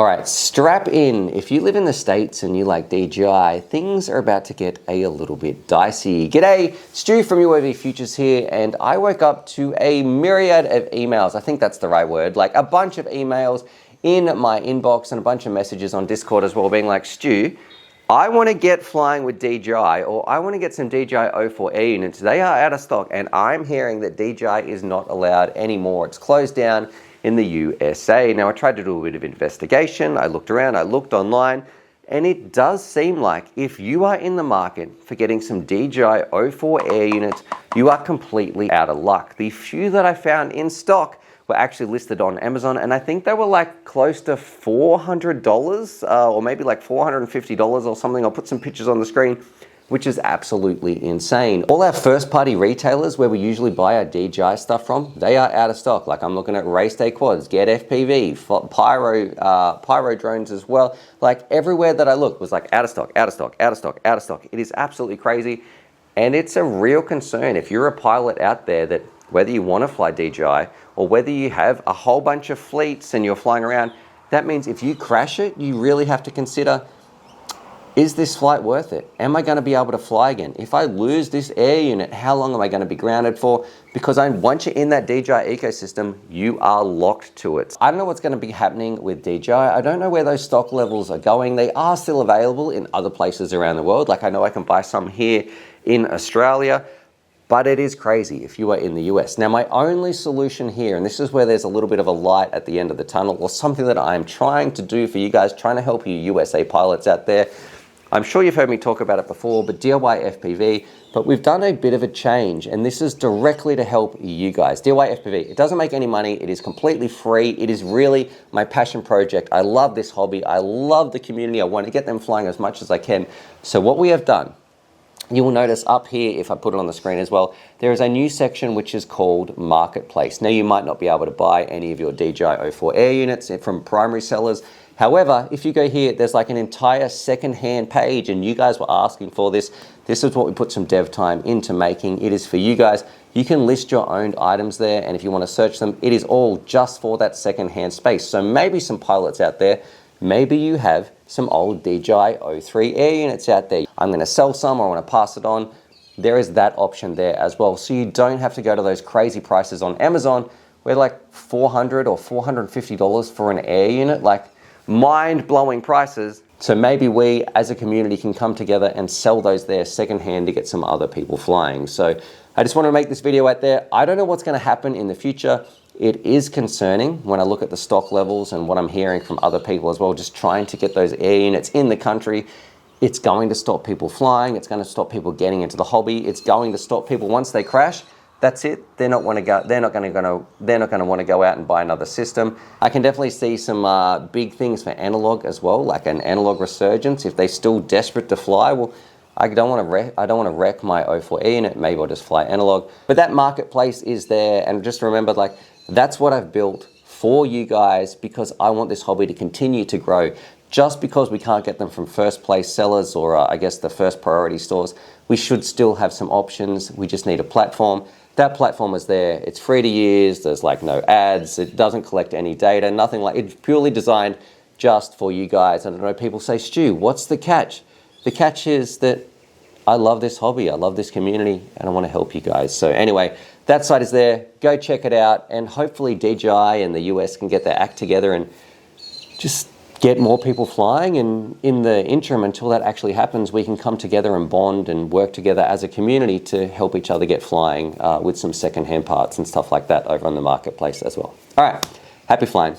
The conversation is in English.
All right, strap in. If you live in the States and you like DJI, things are about to get a little bit dicey. G'day, Stu from UAVfutures here, and I woke up to a myriad of emails. I think that's the right word, like a bunch of emails in my inbox and a bunch of messages on Discord as well, being like, Stu, I want to get flying with DJI, or I want to get some DJI 04 Air units. They are out of stock, and I'm hearing that DJI is not allowed anymore. It's closed down in the USA. Now, I tried to do a bit of investigation. I looked around, I looked online, and it does seem like if you are in the market for getting some DJI 04 Air units, you are completely out of luck. The few that I found in stock were actually listed on Amazon, and I think they were like close to $400 or maybe like $450 or something. I'll put some pictures on the screen, which is absolutely insane. All our first-party retailers where we usually buy our DJI stuff from, they are out of stock. Like I'm looking at Race Day Quads, Get FPV, Pyro drones as well. Like everywhere that I looked was like out of stock, out of stock, out of stock, out of stock. It is absolutely crazy, and it's a real concern if you're a pilot out there that whether you want to fly DJI or whether you have a whole bunch of fleets and you're flying around, that means if you crash it, you really have to consider, is this flight worth it? Am I going to be able to fly again? If I lose this air unit, how long am I going to be grounded for? Because once you're in that DJI ecosystem, you are locked to it. I don't know what's going to be happening with DJI. I don't know where those stock levels are going. They are still available in other places around the world. Like I know I can buy some here in Australia, but it is crazy if you are in the US. Now, my only solution here, and this is where there's a little bit of a light at the end of the tunnel, or something that I'm trying to do for you guys, trying to help you USA pilots out there. I'm sure you've heard me talk about it before, but DIY FPV, but we've done a bit of a change, and this is directly to help you guys. DIY FPV, it doesn't make any money. It is completely free. It is really my passion project. I love this hobby. I love the community. I want to get them flying as much as I can. So what we have done, you will notice up here, if I put it on the screen as well, there is a new section which is called Marketplace. Now, you might not be able to buy any of your DJI 04 Air units from primary sellers. However, if you go here, there's like an entire second-hand page, and you guys were asking for this. This is what we put some dev time into making. It is for you guys. You can list your own items there, and if you want to search them, it is all just for that second-hand space. So maybe some pilots out there, maybe you have some old DJI 03 Air units out there. I'm going to sell some, or I want to pass it on. There is that option there as well. So you don't have to go to those crazy prices on Amazon where like $400 or $450 for an Air unit, like mind-blowing prices. So maybe we as a community can come together and sell those there secondhand to get some other people flying. So I just want to make this video out there. I don't know what's going to happen in the future. It is concerning when I look at the stock levels and what I'm hearing from other people as well, just trying to get those air units in the country. It's going to stop people flying. It's going to stop people getting into the hobby. It's going to stop people once they crash. That's it. They're not going to want to go out and buy another system. I can definitely see some big things for analog as well, like an analog resurgence. If they're still desperate to fly, well, I don't want to wreck my 04 Air unit. Maybe I'll just fly analog. But that marketplace is there, and just remember, like, that's what I've built for you guys because I want this hobby to continue to grow. Just because we can't get them from first place sellers or I guess the first priority stores, we should still have some options. We just need a platform. That platform is there. It's free to use. There's like no ads. It doesn't collect any data, nothing like. It's purely designed just for you guys. And I know people say, Stu, what's the catch? The catch is that I love this hobby. I love this community, and I want to help you guys. So anyway, that site is there. Go check it out, and hopefully DJI and the US can get their act together and just get more people flying. And in the interim, until that actually happens, we can come together and bond and work together as a community to help each other get flying with some secondhand parts and stuff like that over on the marketplace as well. All right, happy flying.